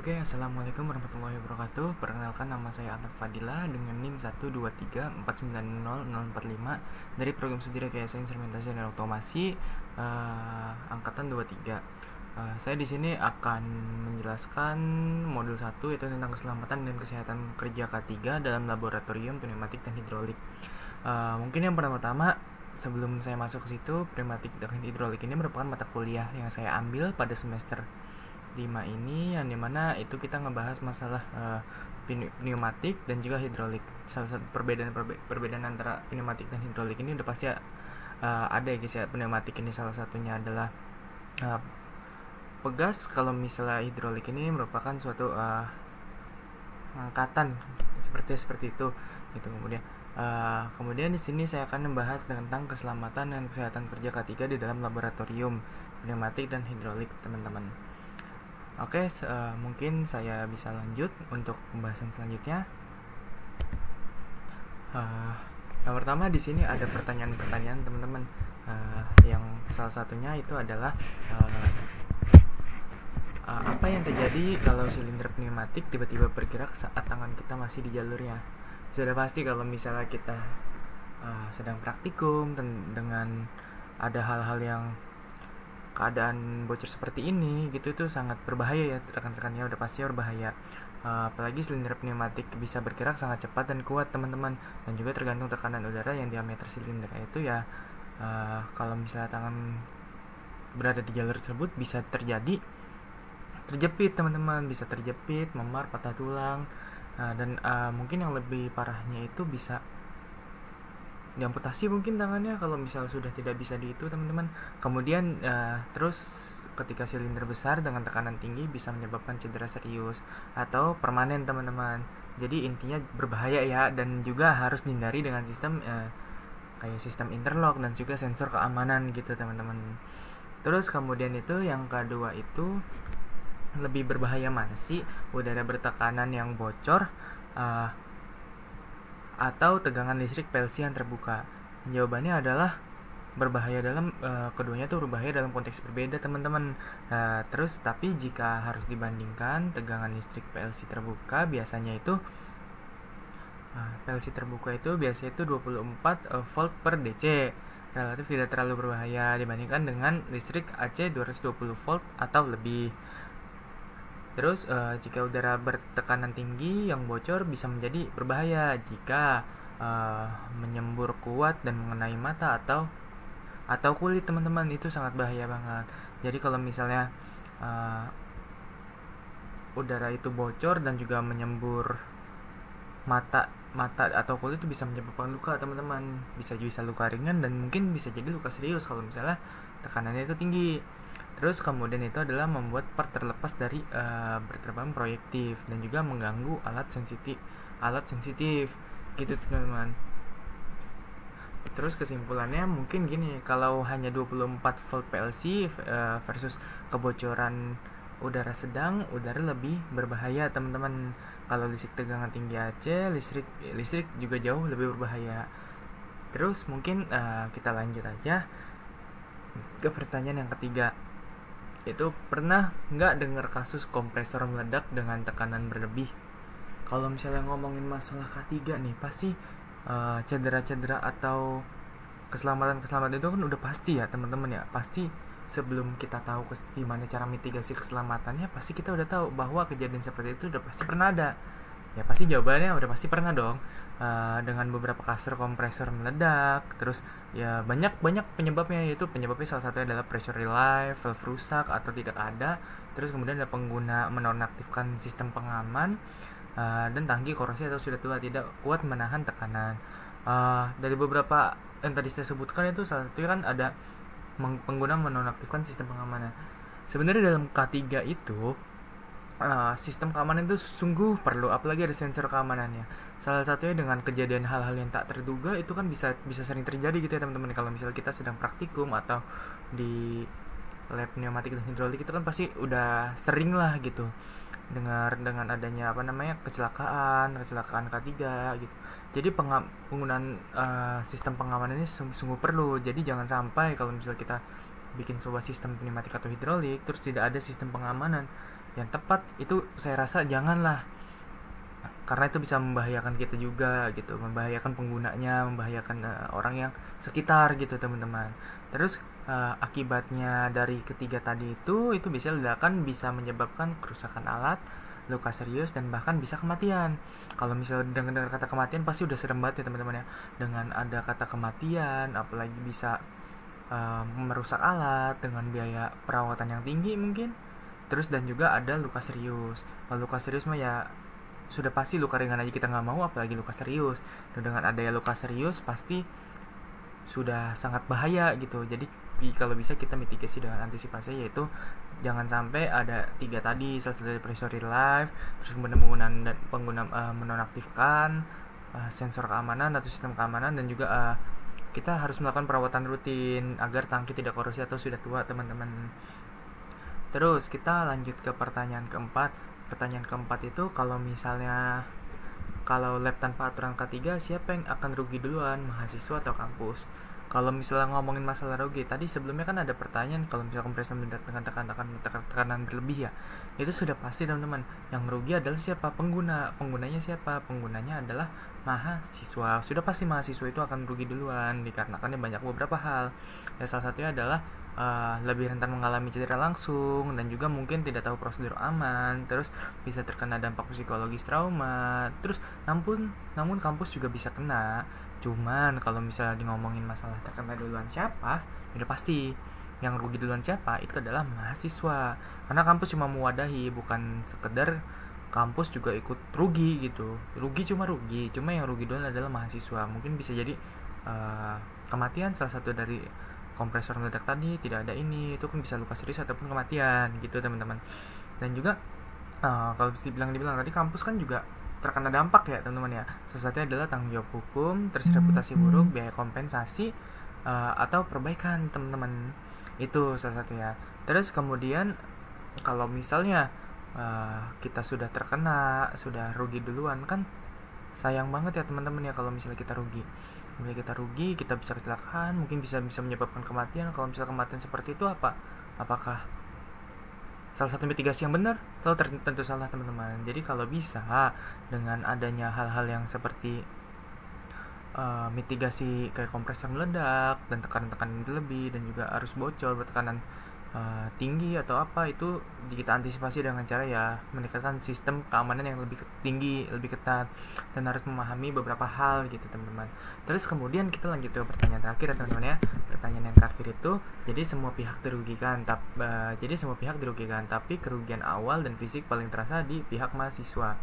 Oke, assalamualaikum warahmatullahi wabarakatuh. Perkenalkan, nama saya Ahmad Fadila dengan NIM 123490045 dari program studi Rekayasa Instrumentasi dan Otomasi angkatan 23. Saya di sini akan menjelaskan modul 1, yaitu tentang keselamatan dan kesehatan kerja K3 dalam laboratorium pneumatik dan hidrolik. Mungkin yang pertama-tama, sebelum saya masuk ke situ, pneumatik dan hidrolik ini merupakan mata kuliah yang saya ambil pada semester 5 ini, yang dimana itu kita ngebahas masalah pneumatik dan juga hidrolik. Salah satu perbedaan antara pneumatik dan hidrolik ini udah pasti ada ya guys ya. Pneumatik ini salah satunya adalah pegas, kalau misalnya hidrolik ini merupakan suatu angkatan seperti itu gitu. Kemudian di sini saya akan membahas tentang keselamatan dan kesehatan kerja K3 di dalam laboratorium pneumatik dan hidrolik, teman-teman. Oke, mungkin saya bisa lanjut untuk pembahasan selanjutnya. Yang pertama, di sini ada pertanyaan-pertanyaan, teman-teman. Yang salah satunya itu adalah apa yang terjadi kalau silinder pneumatik tiba-tiba bergerak saat tangan kita masih di jalurnya. Sudah pasti kalau misalnya kita sedang praktikum dengan ada hal-hal yang keadaan bocor seperti ini gitu, itu sangat berbahaya ya rekan-rekannya, udah pasti berbahaya. Apalagi silinder pneumatik bisa bergerak sangat cepat dan kuat, teman-teman, dan juga tergantung tekanan udara yang diameter silinder itu ya. Kalau misalnya tangan berada di jalur tersebut bisa terjadi terjepit, teman-teman, bisa terjepit, memar, patah tulang, dan mungkin yang lebih parahnya itu bisa diamputasi mungkin tangannya kalau misal sudah tidak bisa di itu, teman-teman. Kemudian terus ketika silinder besar dengan tekanan tinggi bisa menyebabkan cedera serius atau permanen, teman-teman. Jadi intinya berbahaya ya, dan juga harus dihindari dengan sistem kayak sistem interlock dan juga sensor keamanan gitu, teman-teman. Terus kemudian itu yang kedua, itu lebih berbahaya mana sih, udara bertekanan yang bocor atau tegangan listrik PLC yang terbuka? Jawabannya adalah berbahaya dalam keduanya tuh berbahaya dalam konteks berbeda, teman-teman. Terus tapi jika harus dibandingkan, tegangan listrik PLC terbuka biasanya itu PLC terbuka itu biasanya itu 24 volt per DC, relatif tidak terlalu berbahaya dibandingkan dengan listrik AC 220 volt atau lebih. Terus jika udara bertekanan tinggi yang bocor bisa menjadi berbahaya jika menyembur kuat dan mengenai mata atau kulit, teman-teman. Itu sangat bahaya banget. Jadi kalau misalnya udara itu bocor dan juga menyembur mata atau kulit, itu bisa menyebabkan luka, teman-teman. Bisa luka ringan dan mungkin bisa jadi luka serius kalau misalnya tekanannya itu tinggi. Terus kemudian itu adalah membuat part terlepas dari berterbangan proyektif dan juga mengganggu alat sensitif gitu, teman-teman. Terus kesimpulannya mungkin gini, kalau hanya 24 volt PLC versus kebocoran udara sedang, udara lebih berbahaya, teman-teman. Kalau listrik tegangan tinggi AC, listrik juga jauh lebih berbahaya. Terus mungkin kita lanjut aja ke pertanyaan yang ketiga, itu pernah nggak dengar kasus kompresor meledak dengan tekanan berlebih? Kalau misalnya ngomongin masalah K3 nih, pasti cedera-cedera atau keselamatan itu kan udah pasti ya, teman-teman ya. Pasti sebelum kita tahu gimana cara mitigasi keselamatannya, pasti kita udah tahu bahwa kejadian seperti itu udah pasti pernah ada. Ya pasti jawabannya udah pasti pernah dong. Dengan beberapa kasar kompresor meledak, terus ya banyak penyebabnya, yaitu penyebabnya salah satunya adalah pressure relay, valve rusak atau tidak ada. Terus kemudian ada pengguna menonaktifkan sistem pengaman, dan tangki korosi atau sudah tua tidak kuat menahan tekanan. Dari beberapa yang tadi saya sebutkan, itu salah satunya kan ada pengguna menonaktifkan sistem pengamanan. Sebenarnya dalam K3 itu sistem keamanan itu sungguh perlu, apalagi ada sensor keamanannya. Salah satunya dengan kejadian hal-hal yang tak terduga itu kan bisa sering terjadi gitu ya, teman-teman. Kalau misalnya kita sedang praktikum atau di lab pneumatik dan hidrolik, itu kan pasti udah sering lah gitu dengar dengan adanya kecelakaan K3 gitu. Jadi penggunaan sistem pengamanan ini sungguh perlu. Jadi jangan sampai kalau misalnya kita bikin sebuah sistem pneumatik atau hidrolik terus tidak ada sistem pengamanan, yang tepat itu saya rasa janganlah, karena itu bisa membahayakan kita juga gitu, membahayakan penggunanya, membahayakan orang yang sekitar gitu teman-teman. Terus akibatnya dari ketiga tadi itu bisa ledakan, bisa menyebabkan kerusakan alat, luka serius, dan bahkan bisa kematian. Kalau misalnya dengar kata kematian pasti udah serem banget ya teman-teman ya. Dengan ada kata kematian, apalagi bisa merusak alat dengan biaya perawatan yang tinggi mungkin. Terus dan juga ada luka serius. Kalau luka serius mah ya sudah pasti luka ringan aja kita nggak mau, apalagi luka serius. Dan dengan adanya luka serius pasti sudah sangat bahaya gitu. Jadi kalau bisa kita mitigasi dengan antisipasi, yaitu jangan sampai ada tiga tadi, salah satu dari pressure live, terus kemudian pengguna menonaktifkan sensor keamanan atau sistem keamanan, dan juga kita harus melakukan perawatan rutin agar tangki tidak korosi atau sudah tua teman-teman. Terus kita lanjut ke pertanyaan keempat. Pertanyaan keempat itu, kalau misalnya kalau lab tanpa aturan K3, siapa yang akan rugi duluan, mahasiswa atau kampus? Kalau misalnya ngomongin masalah rugi, tadi sebelumnya kan ada pertanyaan kalau misalnya kompresor meledak dengan tekanan berlebih ya. Itu sudah pasti teman-teman, yang rugi adalah siapa? Penggunanya siapa? Penggunanya adalah mahasiswa. Sudah pasti mahasiswa itu akan rugi duluan, dikarenakan banyak beberapa hal. Ya, salah satunya adalah lebih rentan mengalami cedera langsung, dan juga mungkin tidak tahu prosedur aman, terus bisa terkena dampak psikologis trauma. Terus namun kampus juga bisa kena. Cuman kalau misalnya ngomongin masalah terkena duluan siapa, udah pasti yang rugi duluan siapa itu adalah mahasiswa, karena kampus cuma mewadahi, bukan sekedar kampus juga ikut rugi gitu. Cuma yang rugi duluan adalah mahasiswa. Mungkin bisa jadi kematian salah satu dari kompresor meledak tadi, tidak ada ini, itu kan bisa luka serius ataupun kematian gitu teman-teman. Dan juga kalau dibilang tadi, kampus kan juga terkena dampak ya teman-teman ya. Salah satunya adalah tanggung jawab hukum, terus reputasi buruk, biaya kompensasi atau perbaikan teman-teman, itu salah satunya. Terus kemudian kalau misalnya kita sudah terkena, sudah rugi duluan, kan sayang banget ya teman-teman ya kalau misalnya kita rugi. Kita bisa kecelakaan, mungkin bisa menyebabkan kematian. Kalau misalnya kematian seperti itu apakah salah satu mitigasi yang benar? Tentu salah teman-teman. Jadi kalau bisa dengan adanya hal-hal yang seperti mitigasi kayak kompresor meledak dan tekanan berlebih dan juga arus bocor bertekanan tinggi atau apa, itu kita antisipasi dengan cara ya meningkatkan sistem keamanan yang lebih tinggi, lebih ketat, dan harus memahami beberapa hal gitu teman-teman. Terus kemudian kita lanjut ke pertanyaan terakhir ya teman-teman ya. Pertanyaan yang terakhir itu, jadi semua pihak dirugikan, tapi kerugian awal dan fisik paling terasa di pihak mahasiswa.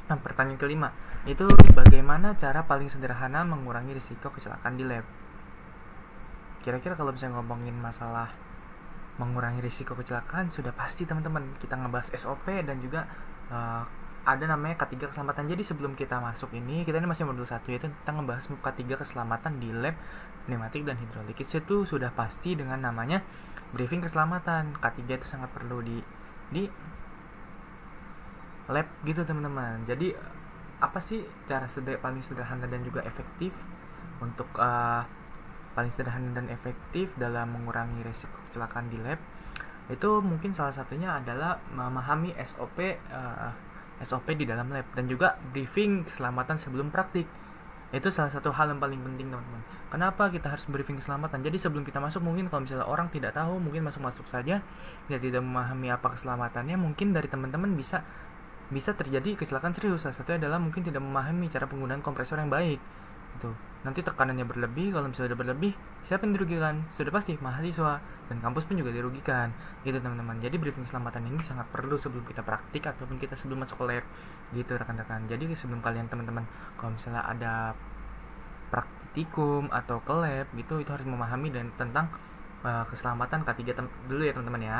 Nah, pertanyaan kelima itu, bagaimana cara paling sederhana mengurangi risiko kecelakaan di lab? Kira-kira kalau misalnya ngomongin masalah mengurangi risiko kecelakaan, sudah pasti teman-teman kita ngebahas SOP dan juga ada namanya K3 keselamatan. Jadi sebelum kita masuk ini, kita ini masih modul 1 yaitu kita ngebahas K3 keselamatan di lab pneumatik dan hidrolik. Itu sudah pasti dengan namanya briefing keselamatan. K3 itu sangat perlu di lab gitu teman-teman. Jadi apa sih cara paling sederhana dan juga efektif untuk dalam mengurangi risiko kecelakaan di lab? Itu mungkin salah satunya adalah memahami SOP di dalam lab dan juga briefing keselamatan sebelum praktik. Itu salah satu hal yang paling penting teman-teman. Kenapa kita harus briefing keselamatan? Jadi sebelum kita masuk, mungkin kalau misalnya orang tidak tahu, mungkin masuk saja dia tidak memahami apa keselamatannya, mungkin dari teman-teman bisa terjadi kecelakaan serius. Salah satunya adalah mungkin tidak memahami cara penggunaan kompresor yang baik. Itu nanti tekanannya berlebih. Kalau misalnya sudah berlebih, siapa yang dirugikan? Sudah pasti mahasiswa, dan kampus pun juga dirugikan gitu teman-teman. Jadi briefing keselamatan ini sangat perlu sebelum kita praktik ataupun kita sebelum masuk ke lab gitu rekan-rekan. Jadi sebelum kalian teman-teman kalau misalnya ada praktikum atau ke lab gitu, itu harus memahami dan tentang keselamatan K3 dulu ya teman-teman ya.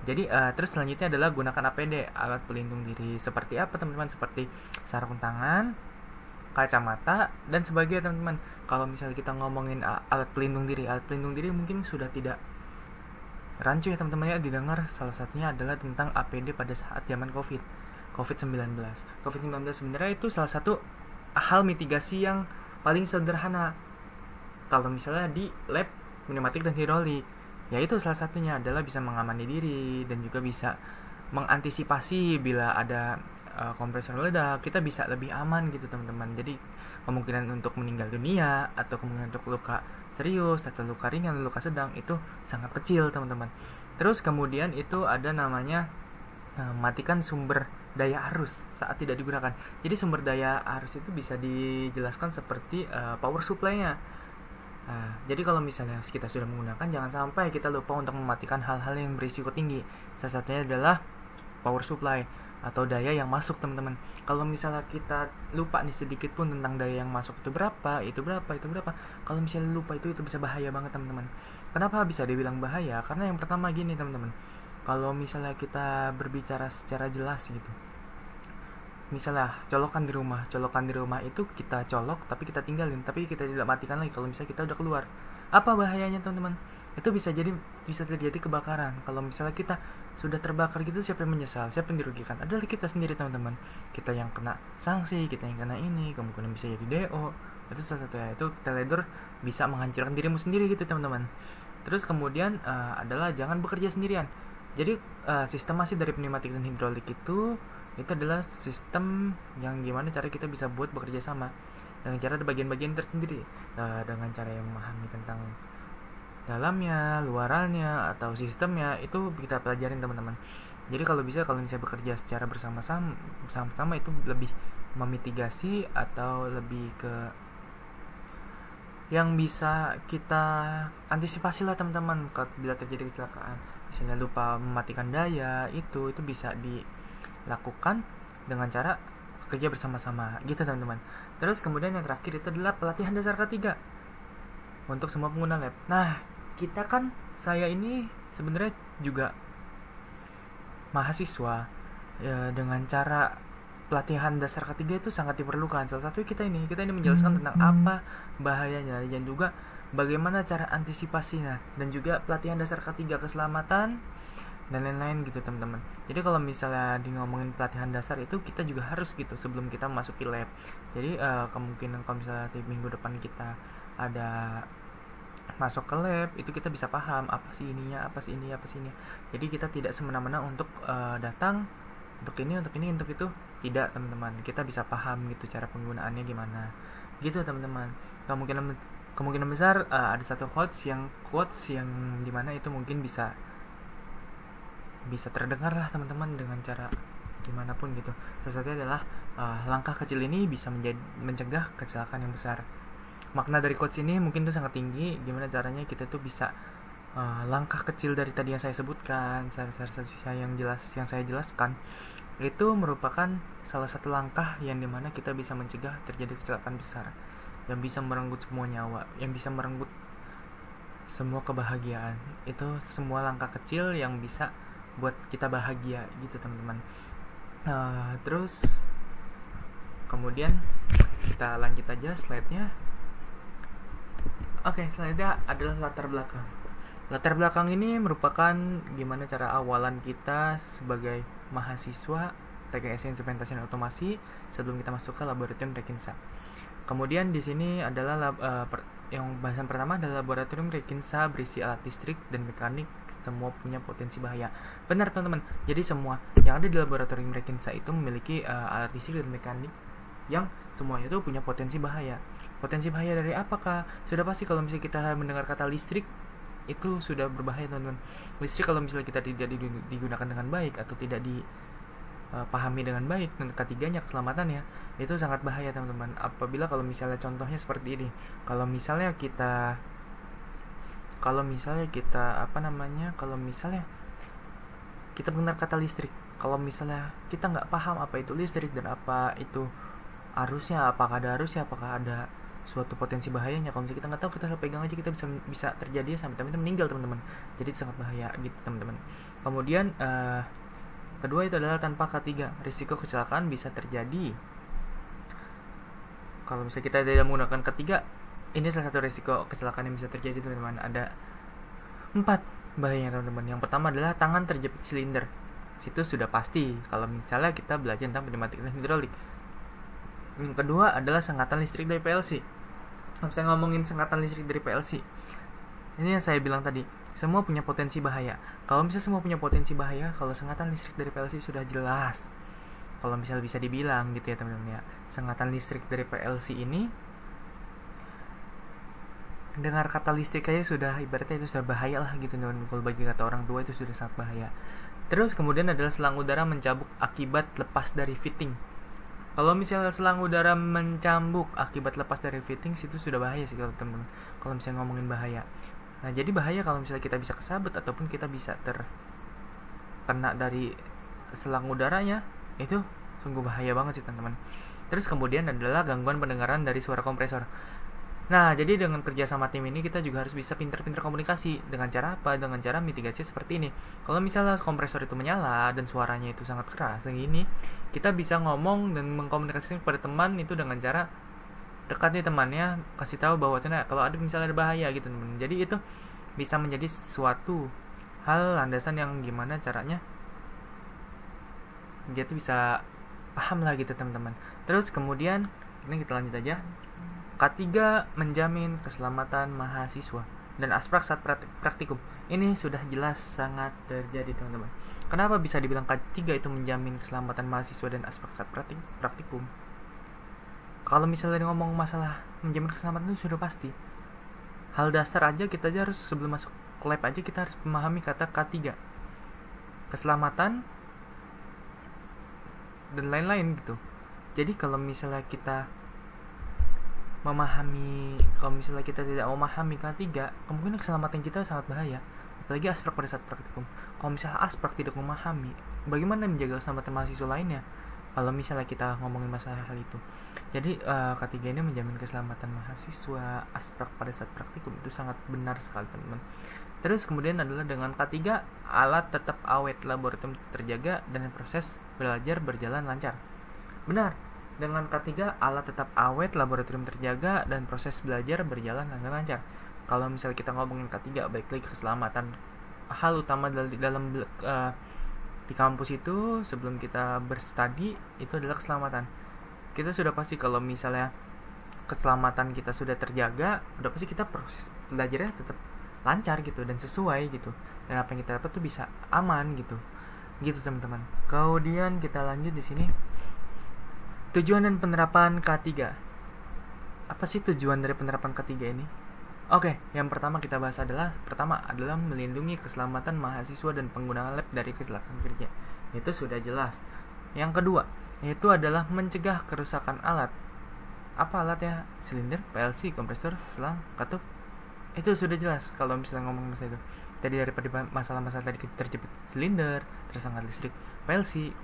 Jadi terus selanjutnya adalah gunakan APD, alat pelindung diri. Seperti apa teman-teman? Seperti sarung tangan, kacamata, dan sebagainya teman-teman. Kalau misalnya kita ngomongin alat pelindung diri mungkin sudah tidak rancu ya teman-teman ya didengar. Salah satunya adalah tentang APD pada saat zaman COVID-19 sebenarnya itu salah satu hal mitigasi yang paling sederhana kalau misalnya di lab pneumatik dan hidrolik. Yaitu salah satunya adalah bisa mengamani diri dan juga bisa mengantisipasi bila ada kompresor meledak, kita bisa lebih aman gitu teman-teman. Jadi kemungkinan untuk meninggal dunia atau kemungkinan untuk luka serius atau luka ringan, luka sedang itu sangat kecil teman-teman. Terus kemudian itu ada namanya matikan sumber daya arus saat tidak digunakan. Jadi sumber daya arus itu bisa dijelaskan seperti power supply-nya. Jadi kalau misalnya kita sudah menggunakan, jangan sampai kita lupa untuk mematikan hal-hal yang berisiko tinggi. Salah satunya adalah power supply atau daya yang masuk teman-teman. Kalau misalnya kita lupa nih sedikit pun tentang daya yang masuk itu berapa, itu berapa, itu berapa. Kalau misalnya lupa itu bisa bahaya banget teman-teman. Kenapa bisa dibilang bahaya? Karena yang pertama gini teman-teman. Kalau misalnya kita berbicara secara jelas gitu, misalnya colokan di rumah itu kita colok tapi kita tinggalin, tapi kita tidak matikan lagi. Kalau misalnya kita udah keluar, apa bahayanya teman-teman? Itu bisa terjadi kebakaran. Kalau misalnya kita sudah terbakar gitu, siapa yang menyesal, siapa yang dirugikan? Adalah kita sendiri teman-teman. Kita yang kena sanksi, kita yang kena ini, kemungkinan bisa jadi DO. Itu salah satunya, itu teledor bisa menghancurkan dirimu sendiri gitu teman-teman. Terus kemudian adalah jangan bekerja sendirian. Jadi sistem masih dari pneumatik dan hidrolik itu adalah sistem yang gimana cara kita bisa buat bekerja sama dengan cara ada bagian-bagian tersendiri, dengan cara yang memahami tentang dalamnya, luarannya, atau sistemnya. Itu kita pelajarin teman-teman. Jadi kalau misalnya bekerja secara bersama-sama itu lebih memitigasi atau lebih ke yang bisa kita antisipasi lah teman-teman bila terjadi kecelakaan. Misalnya lupa mematikan daya, itu bisa dilakukan dengan cara kerja bersama-sama gitu teman-teman. Terus kemudian yang terakhir itu adalah pelatihan dasar ketiga untuk semua pengguna lab. Nah, saya ini sebenarnya juga mahasiswa dengan cara pelatihan dasar ketiga itu sangat diperlukan. Salah satu kita ini menjelaskan tentang apa bahayanya dan juga bagaimana cara antisipasinya, dan juga pelatihan dasar ketiga keselamatan dan lain-lain gitu teman-teman. Jadi kalau misalnya ngomongin pelatihan dasar itu kita juga harus gitu sebelum kita masuki lab. Jadi kemungkinan kalau misalnya di minggu depan kita ada masuk ke lab, itu kita bisa paham apa sih ininya, apa sih ini. Jadi kita tidak semena-mena untuk datang untuk ini, untuk itu. Tidak teman-teman, kita bisa paham gitu cara penggunaannya gimana gitu teman-teman. Kemungkinan besar ada satu quotes yang dimana itu mungkin bisa terdengar lah teman-teman dengan cara gimana pun gitu. Sesuatu adalah langkah kecil ini bisa mencegah kecelakaan yang besar. Makna dari quotes ini mungkin itu sangat tinggi. Gimana caranya kita tuh bisa langkah kecil dari tadi yang saya sebutkan, yang saya jelaskan, itu merupakan salah satu langkah yang dimana kita bisa mencegah terjadi kecelakaan besar yang bisa merenggut semua nyawa, yang bisa merenggut semua kebahagiaan. Itu semua langkah kecil yang bisa buat kita bahagia gitu teman-teman. Terus kemudian kita lanjut aja slide-nya. Oke, selanjutnya adalah latar belakang. Latar belakang ini merupakan gimana cara awalan kita sebagai mahasiswa TKS Instrumentasi dan Otomasi sebelum kita masuk ke laboratorium Rekinsa. Kemudian di sini adalah yang bahasan pertama adalah laboratorium Rekinsa berisi alat listrik dan mekanik, semua punya potensi bahaya. Benar teman-teman. Jadi semua yang ada di laboratorium Rekinsa itu memiliki alat listrik dan mekanik yang semuanya itu punya potensi bahaya. Potensi bahaya dari apakah? Sudah pasti kalau misalnya kita mendengar kata listrik itu sudah berbahaya teman-teman. Listrik kalau misalnya kita tidak digunakan dengan baik atau tidak dipahami dengan baik, dan ketiganya keselamatannya, itu sangat bahaya teman-teman. Apabila kalau misalnya contohnya seperti ini, kalau misalnya kita kalau misalnya mendengar kata listrik, kalau misalnya kita nggak paham apa itu listrik dan apa itu arusnya, apakah ada arusnya, apakah ada suatu potensi bahayanya. Kalau misalnya kita nggak tahu, kita pegang aja, kita bisa terjadi sampai teman-teman meninggal teman-teman. Jadi itu sangat bahaya gitu teman-teman. Kemudian kedua itu adalah tanpa ketiga, risiko kecelakaan bisa terjadi. Kalau misalnya kita tidak menggunakan ketiga, ini salah satu risiko kecelakaan yang bisa terjadi teman-teman. Ada 4 bahayanya teman-teman. Yang pertama adalah tangan terjepit silinder. Situ sudah pasti kalau misalnya kita belajar tentang pneumatik dan hidrolik. Yang kedua adalah sengatan listrik dari PLC. Kalau saya ngomongin sengatan listrik dari PLC, ini yang saya bilang tadi, semua punya potensi bahaya. Kalau misalnya semua punya potensi bahaya, kalau sengatan listrik dari PLC sudah jelas. Kalau misalnya bisa dibilang gitu ya teman-teman ya, sengatan listrik dari PLC ini, dengar kata listrik aja sudah ibaratnya itu sudah bahaya lah gitu teman-teman. Kalau bagi kata orang tua itu sudah sangat bahaya. Terus kemudian adalah selang udara mencabuk akibat lepas dari fitting. Kalau misalnya selang udara mencambuk akibat lepas dari fitting, itu sudah bahaya sih kalau teman-teman. Kalau misalnya ngomongin bahaya. Nah, jadi bahaya kalau misalnya kita bisa kesabet ataupun kita bisa terkena dari selang udaranya, itu sungguh bahaya banget sih teman-teman. Terus kemudian adalah gangguan pendengaran dari suara kompresor. Nah, jadi dengan kerja sama tim ini kita juga harus bisa pintar-pintar komunikasi. Dengan cara apa? Dengan cara mitigasi seperti ini. Kalau misalnya kompresor itu menyala dan suaranya itu sangat keras, begini, kita bisa ngomong dan mengkomunikasikan kepada teman itu dengan cara dekat nih temannya, kasih tahu bahwa kalau ada misalnya ada bahaya gitu teman. Jadi itu bisa menjadi suatu hal landasan yang gimana caranya dia tuh bisa paham lah gitu teman-teman. Terus kemudian ini kita lanjut aja. K3 menjamin keselamatan mahasiswa dan aspek saat praktikum. Ini sudah jelas sangat terjadi teman-teman. Kenapa bisa dibilang K3 itu menjamin keselamatan mahasiswa dan aspek saat praktikum? Kalau misalnya ngomong masalah menjamin keselamatan itu sudah pasti. Hal dasar aja kita aja harus sebelum masuk ke lab aja kita harus memahami kata K3. Keselamatan dan lain-lain gitu. Jadi kalau misalnya kita kalau misalnya kita tidak memahami K3, kemungkinan keselamatan kita sangat bahaya. Apalagi aspek pada saat praktikum. Kalau misalnya aspek tidak memahami, bagaimana menjaga keselamatan mahasiswa lainnya? Kalau misalnya kita ngomongin masalah hal itu. Jadi K3 ini menjamin keselamatan mahasiswa, aspek pada saat praktikum itu sangat benar sekali teman-teman. Terus kemudian adalah dengan K3, alat tetap awet, laboratorium terjaga, dan proses belajar berjalan lancar. Benar. Dengan K3, alat tetap awet, laboratorium terjaga, dan proses belajar berjalan dengan lancar. Kalau misalnya kita ngomongin K3, baik lagi keselamatan. Hal utama dalam di kampus itu sebelum kita berstudi itu adalah keselamatan. Kita sudah pasti kalau misalnya keselamatan kita sudah terjaga, udah pasti kita proses belajarnya tetap lancar gitu dan sesuai gitu. Dan apa yang kita dapat tuh bisa aman gitu. Gitu teman-teman. Kemudian kita lanjut di sini. Tujuan dan penerapan K3. Apa sih tujuan dari penerapan K3 ini? Oke, yang pertama kita bahas adalah melindungi keselamatan mahasiswa dan pengguna lab dari kecelakaan kerja. Itu sudah jelas. Yang kedua, yaitu adalah mencegah kerusakan alat. Apa alatnya? Silinder, PLC, kompresor, selang, katup. Itu sudah jelas kalau misalnya ngomong masalah itu. Tadi daripada masalah-masalah tadi terjepit silinder, tersengat listrik, PLC,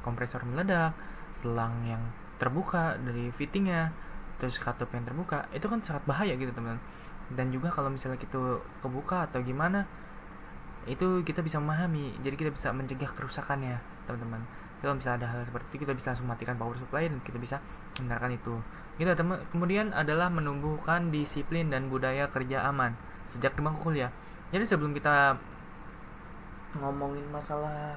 kompresor meledak, selang yang terbuka dari fittingnya, terus katup yang terbuka, itu kan sangat bahaya gitu teman-teman. Dan juga kalau misalnya kita kebuka atau gimana, itu kita bisa memahami, jadi kita bisa mencegah kerusakannya teman-teman. Kalau misalnya ada hal seperti itu, kita bisa langsung matikan power supply dan kita bisa membenarkan itu gitu teman. Kemudian adalah menumbuhkan disiplin dan budaya kerja aman sejak di bangku kuliah. Jadi sebelum kita ngomongin masalah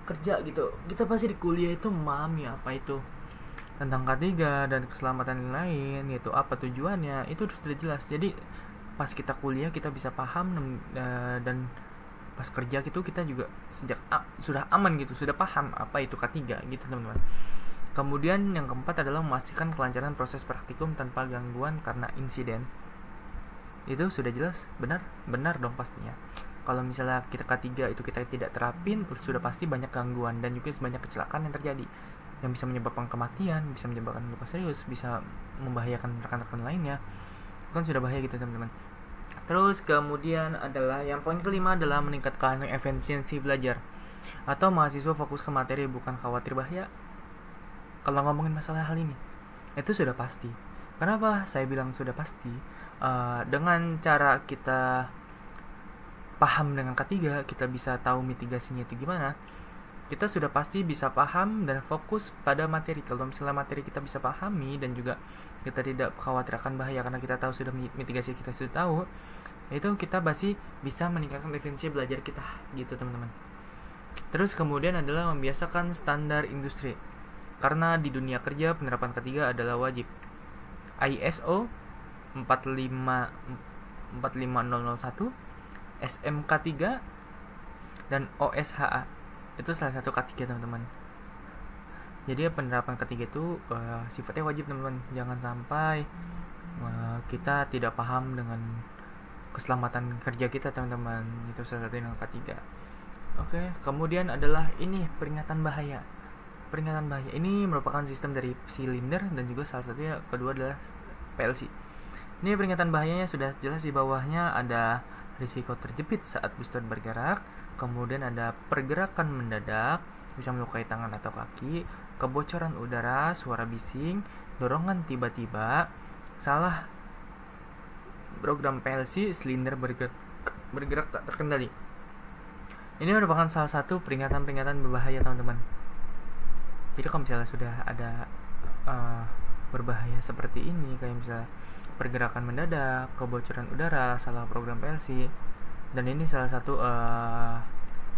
kerja gitu, kita pasti di kuliah itu memahami apa itu tentang K3 dan keselamatan lain, yaitu apa tujuannya, itu sudah jelas. Jadi pas kita kuliah kita bisa paham dan pas kerja gitu kita juga sudah aman gitu, sudah paham apa itu K3 gitu teman-teman. Kemudian yang keempat adalah memastikan kelancaran proses praktikum tanpa gangguan karena insiden. Itu sudah jelas, benar dong pastinya. Kalau misalnya kita K3 itu kita tidak terapin, sudah pasti banyak gangguan dan juga banyak kecelakaan yang terjadi yang bisa menyebabkan kematian, bisa menyebabkan luka serius, bisa membahayakan rekan-rekan lainnya. Kan sudah bahaya gitu teman-teman. Terus kemudian adalah yang poin kelima adalah meningkatkan efisiensi belajar atau mahasiswa fokus ke materi bukan khawatir bahaya. Kalau ngomongin masalah hal ini, itu sudah pasti. Kenapa saya bilang sudah pasti? Dengan cara kita paham dengan K3, kita bisa tahu mitigasinya itu gimana. Kita sudah pasti bisa paham dan fokus pada materi. Kalau misalnya materi kita bisa pahami dan juga kita tidak khawatir akan bahaya karena kita tahu sudah mitigasi, kita sudah tahu, itu kita pasti bisa meningkatkan efisiensi belajar kita gitu teman-teman. Terus kemudian adalah membiasakan standar industri. Karena di dunia kerja penerapan K3 adalah wajib. ISO 45001 SMK3 dan OSHA. Itu salah satu K3 teman-teman. Jadi penerapan ketiga itu sifatnya wajib teman-teman. Jangan sampai kita tidak paham dengan keselamatan kerja kita teman-teman. Itu salah satu yang ketiga. Oke, kemudian adalah ini peringatan bahaya. Peringatan bahaya ini merupakan sistem dari silinder dan juga salah satunya kedua adalah PLC. Ini peringatan bahayanya sudah jelas, di bawahnya ada risiko terjepit saat booster bergerak, kemudian ada pergerakan mendadak, bisa melukai tangan atau kaki, kebocoran udara, suara bising, dorongan tiba-tiba, salah program PLC, silinder bergerak tak terkendali. Ini merupakan salah satu peringatan-peringatan berbahaya teman-teman. Jadi kalau misalnya sudah ada berbahaya seperti ini, kayak misalnya pergerakan mendadak, kebocoran udara, salah program PLC, dan ini salah satu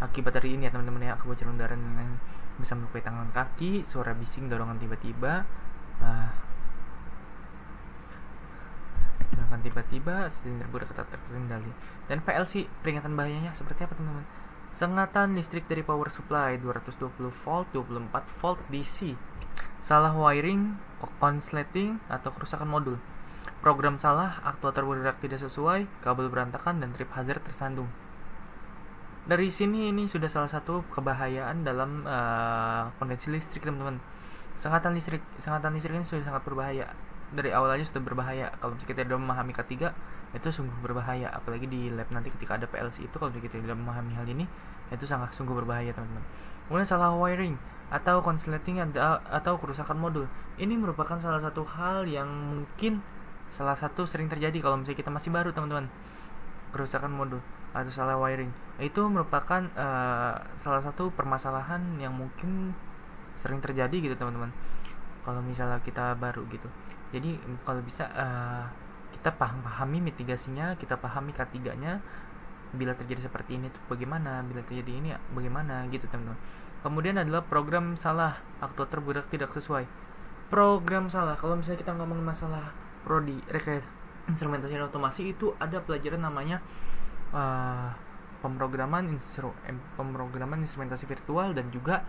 akibat dari ini ya teman-teman ya, kebocoran udara yang bisa melukai tangan kaki, suara bising, dorongan tiba-tiba, silinder bergerak tak terkendali. Dan PLC peringatan bahayanya seperti apa teman-teman? Sengatan listrik dari power supply 220 volt, 24 volt DC, salah wiring, konsleting atau kerusakan modul, program salah, aktuator bergerak tidak sesuai, kabel berantakan, dan trip hazard tersandung. Dari sini ini sudah salah satu kebahayaan dalam kondensi listrik teman-teman. Sengatan listrik ini sudah sangat berbahaya. Dari awal aja sudah berbahaya. Kalau kita tidak memahami K3 itu sungguh berbahaya, apalagi di lab nanti ketika ada PLC itu, kalau kita tidak memahami hal ini itu sangat sungguh berbahaya teman-teman. Kemudian salah wiring atau konsleting atau kerusakan modul, ini merupakan salah satu hal yang mungkin salah satu sering terjadi kalau misalnya kita masih baru teman-teman. Kerusakan modul atau salah wiring itu merupakan salah satu permasalahan yang mungkin sering terjadi gitu teman-teman kalau misalnya kita baru gitu. Jadi kalau bisa kita pahami mitigasinya, kita pahami K3-nya, bila terjadi seperti ini tuh bagaimana, bila terjadi ini bagaimana gitu teman-teman. Kemudian adalah program salah, aktuator bergerak tidak sesuai. Program salah, kalau misalnya kita ngomongin masalah prodi rekayasa instrumentasi dan otomasi, itu ada pelajaran namanya pemrograman instrumentasi virtual, dan juga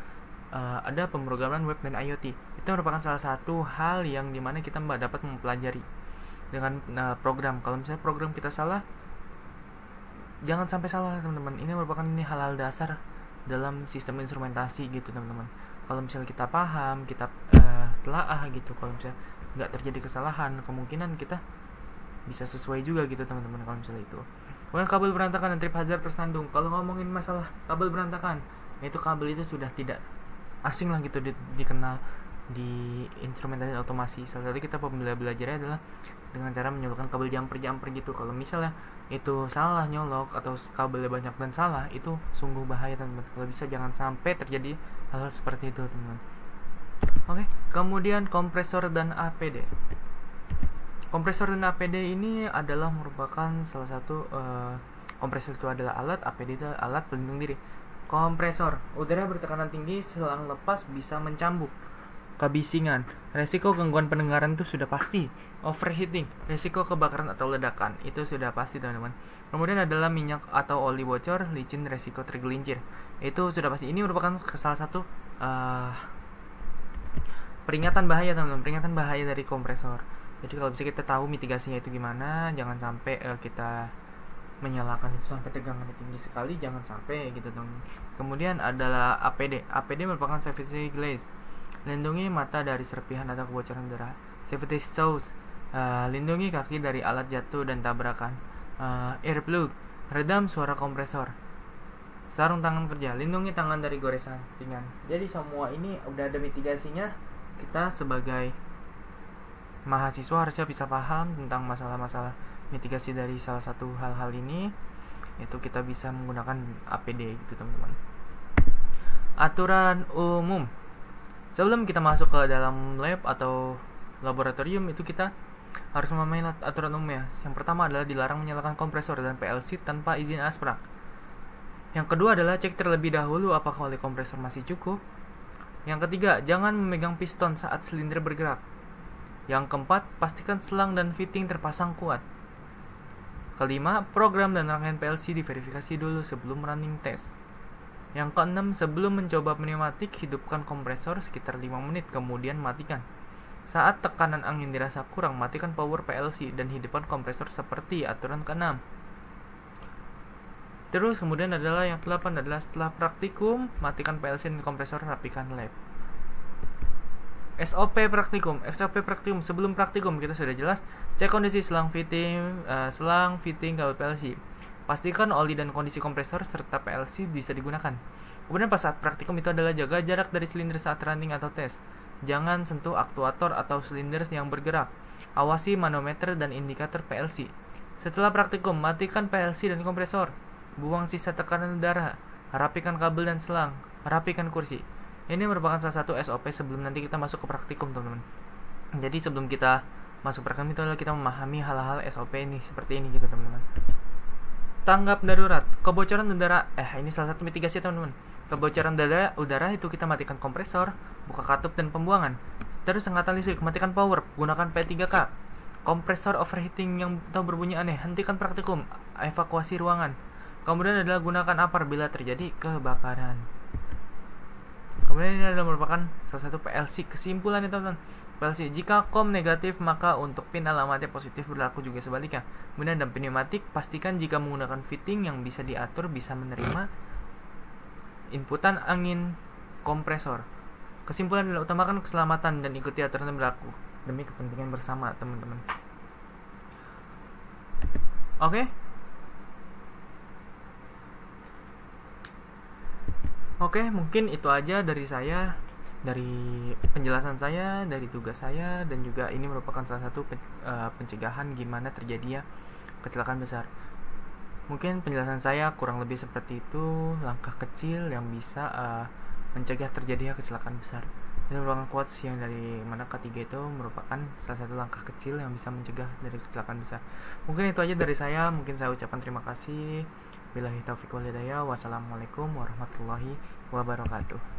ada pemrograman web dan IoT. Itu merupakan salah satu hal yang dimana kita dapat mempelajari dengan program. Kalau misalnya program kita salah, jangan sampai salah teman-teman. Ini merupakan hal-hal dasar dalam sistem instrumentasi gitu teman-teman. Kalau misalnya kita paham, kita telaah gitu, kalau misalnya nggak terjadi kesalahan, kemungkinan kita bisa sesuai juga gitu teman-teman kalau misalnya itu. Kemudian kabel berantakan dan trip hazard tersandung. Kalau ngomongin masalah kabel berantakan, itu kabel itu sudah tidak asing lah gitu, dikenal di instrumentasi otomasi. Salah satu kita belajarnya adalah dengan cara menyolokkan kabel jumper gitu. Kalau misalnya itu salah nyolok atau kabelnya banyak dan salah, itu sungguh bahaya teman-teman. Kalau bisa jangan sampai terjadi hal seperti itu teman-teman. Oke, kemudian kompresor dan APD. Kompresor dan APD ini adalah merupakan salah satu kompresor itu adalah alat, APD itu alat pelindung diri. Kompresor, udara bertekanan tinggi, selang lepas bisa mencambuk. Kebisingan, resiko gangguan pendengaran itu sudah pasti. Overheating, resiko kebakaran atau ledakan, itu sudah pasti teman-teman. Kemudian adalah minyak atau oli bocor, licin, resiko tergelincir, itu sudah pasti. Ini merupakan salah satu peringatan bahaya teman-teman, peringatan bahaya dari kompresor. Jadi kalau bisa kita tahu mitigasinya itu gimana, jangan sampai kita menyalakan itu sampai tegangannya tinggi sekali, jangan sampai gitu teman. Kemudian adalah APD. APD merupakan safety glass, lindungi mata dari serpihan atau kebocoran udara. Safety shoes, lindungi kaki dari alat jatuh dan tabrakan. Earplug, redam suara kompresor. Sarung tangan kerja, lindungi tangan dari goresan ringan. Jadi semua ini udah ada mitigasinya. Kita sebagai mahasiswa harusnya bisa paham tentang masalah-masalah mitigasi dari salah satu hal-hal ini. Itu kita bisa menggunakan APD gitu teman-teman. Aturan umum, sebelum kita masuk ke dalam lab atau laboratorium, itu kita harus memahami aturan umumnya. Yang pertama adalah dilarang menyalakan kompresor dan PLC tanpa izin ASPRA. Yang kedua adalah cek terlebih dahulu apakah oli kompresor masih cukup. Yang ketiga, jangan memegang piston saat silinder bergerak. Yang keempat, pastikan selang dan fitting terpasang kuat. Kelima, program dan rangkaian PLC diverifikasi dulu sebelum running test. Yang keenam, sebelum mencoba pneumatik, hidupkan kompresor sekitar 5 menit, kemudian matikan. Saat tekanan angin dirasa kurang, matikan power PLC dan hidupkan kompresor seperti aturan ke-6. Terus kemudian adalah yang ke-8 adalah setelah praktikum, matikan PLC dan kompresor, rapikan lab. SOP praktikum. Sebelum praktikum kita sudah jelas cek kondisi selang fitting kabel PLC. Pastikan oli dan kondisi kompresor serta PLC bisa digunakan. Kemudian pas saat praktikum itu adalah jaga jarak dari silinder saat running atau tes. Jangan sentuh aktuator atau silinder yang bergerak. Awasi manometer dan indikator PLC. Setelah praktikum, matikan PLC dan kompresor. Buang sisa tekanan udara. Rapikan kabel dan selang. Rapikan kursi. Ini merupakan salah satu SOP sebelum nanti kita masuk ke praktikum, teman-teman. Jadi sebelum kita masuk praktikum itu adalah kita memahami hal-hal SOP ini seperti ini gitu, teman-teman. Tanggap darurat. Kebocoran udara. Ini salah satu mitigasi, teman-teman. Kebocoran udara itu kita matikan kompresor, buka katup dan pembuangan. Terus sengatan listrik, matikan power, gunakan P3K. Kompresor overheating yang berbunyi aneh, hentikan praktikum, evakuasi ruangan. Kemudian adalah gunakan APAR bila terjadi kebakaran. Kemudian ini adalah merupakan salah satu PLC. Kesimpulannya, teman-teman, PLC jika COM negatif maka untuk pin alamatnya positif, berlaku juga sebaliknya. Kemudian dalam pneumatik, pastikan jika menggunakan fitting yang bisa diatur bisa menerima inputan angin kompresor. Kesimpulan adalah utamakan keselamatan dan ikuti aturan yang berlaku demi kepentingan bersama, teman-teman. Oke, mungkin itu aja dari saya, dari penjelasan saya, dari tugas saya, dan juga ini merupakan salah satu pencegahan gimana terjadinya kecelakaan besar. Mungkin penjelasan saya kurang lebih seperti itu, langkah kecil yang bisa mencegah terjadinya kecelakaan besar. Ini merupakan quotes yang dari mana ketiga itu merupakan salah satu langkah kecil yang bisa mencegah dari kecelakaan besar. Mungkin itu aja dari saya, mungkin saya ucapkan terima kasih. Billahi taufiq wal hidayah. Wassalamualaikum warahmatullahi wabarakatuh.